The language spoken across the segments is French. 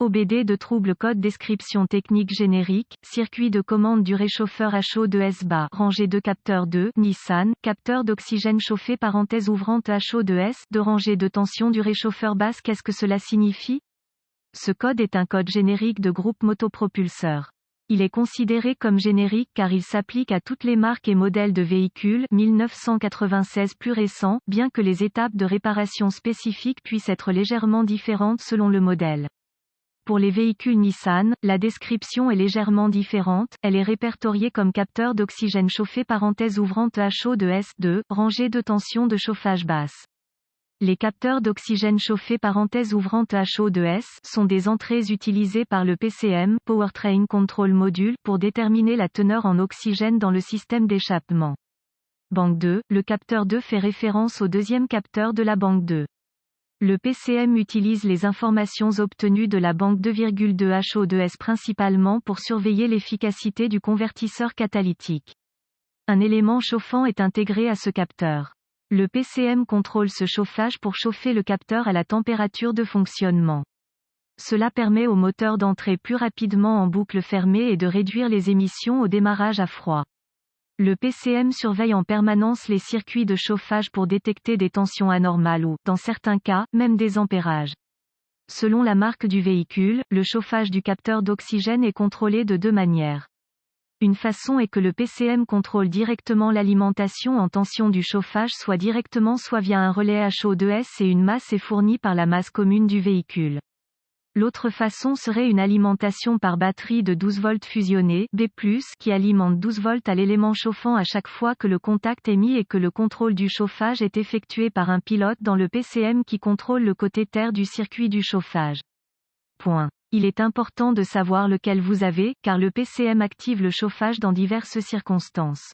OBD de trouble code description technique générique, circuit de commande du réchauffeur HO2S bas, rangée 2 capteur 2, Nissan, capteur d'oxygène chauffé parenthèse ouvrante HO2S, de rangée de tension du réchauffeur basse. Qu'est-ce que cela signifie? Ce code est un code générique de groupe motopropulseur. Il est considéré comme générique car il s'applique à toutes les marques et modèles de véhicules 1996 plus récents, bien que les étapes de réparation spécifiques puissent être légèrement différentes selon le modèle. Pour les véhicules Nissan, la description est légèrement différente, elle est répertoriée comme capteur d'oxygène chauffé parenthèse ouvrante HO2S2, rangée de tension de chauffage basse. Les capteurs d'oxygène chauffé parenthèse ouvrante HO2S sont des entrées utilisées par le PCM, Powertrain Control Module, pour déterminer la teneur en oxygène dans le système d'échappement. Banque 2, le capteur 2 fait référence au deuxième capteur de la banque 2. Le PCM utilise les informations obtenues de la banque 2,2 HO2S principalement pour surveiller l'efficacité du convertisseur catalytique. Un élément chauffant est intégré à ce capteur. Le PCM contrôle ce chauffage pour chauffer le capteur à la température de fonctionnement. Cela permet au moteur d'entrer plus rapidement en boucle fermée et de réduire les émissions au démarrage à froid. Le PCM surveille en permanence les circuits de chauffage pour détecter des tensions anormales ou, dans certains cas, même des ampérages. Selon la marque du véhicule, le chauffage du capteur d'oxygène est contrôlé de deux manières. Une façon est que le PCM contrôle directement l'alimentation en tension du chauffage soit directement soit via un relais HO2S et une masse est fournie par la masse commune du véhicule. L'autre façon serait une alimentation par batterie de 12 volts fusionnée, B+, qui alimente 12 volts à l'élément chauffant à chaque fois que le contact est mis et que le contrôle du chauffage est effectué par un pilote dans le PCM qui contrôle le côté terre du circuit du chauffage. Point. Il est important de savoir lequel vous avez, car le PCM active le chauffage dans diverses circonstances.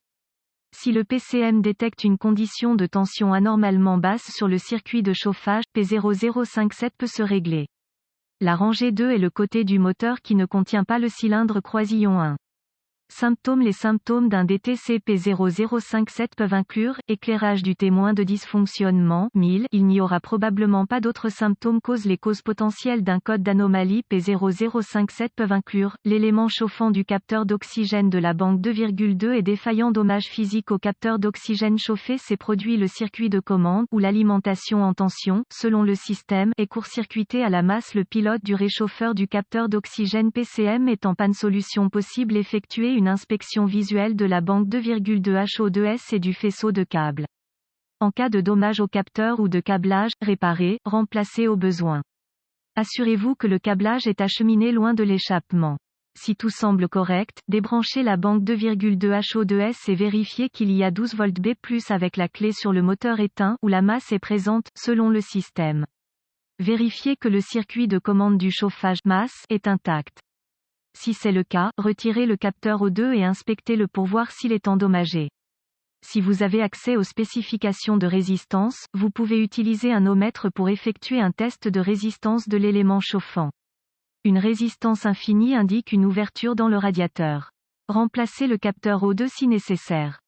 Si le PCM détecte une condition de tension anormalement basse sur le circuit de chauffage, P0057 peut se régler. La rangée 2 est le côté du moteur qui ne contient pas le cylindre croisillon 1. Symptômes. Les symptômes d'un DTC P0057 peuvent inclure éclairage du témoin de dysfonctionnement 1000. Il n'y aura probablement pas d'autres symptômes. Les causes potentielles d'un code d'anomalie P0057 peuvent inclure l'élément chauffant du capteur d'oxygène de la banque 2,2 est défaillant. Dommage physique au capteur d'oxygène chauffé. C'est produit le circuit de commande ou l'alimentation en tension, selon le système, est court-circuité à la masse. Le pilote du réchauffeur du capteur d'oxygène PCM est en panne. Solution possible. Effectuer une inspection visuelle de la banque 2,2 HO2S et du faisceau de câble. En cas de dommage au capteur ou de câblage, réparer, remplacer au besoin. Assurez-vous que le câblage est acheminé loin de l'échappement. Si tout semble correct, débranchez la banque 2,2 HO2S et vérifiez qu'il y a 12 volts B+ avec la clé sur le moteur éteint ou la masse est présente, selon le système. Vérifiez que le circuit de commande du chauffage masse est intact. Si c'est le cas, retirez le capteur O2 et inspectez-le pour voir s'il est endommagé. Si vous avez accès aux spécifications de résistance, vous pouvez utiliser un ohmètre pour effectuer un test de résistance de l'élément chauffant. Une résistance infinie indique une ouverture dans le radiateur. Remplacez le capteur O2 si nécessaire.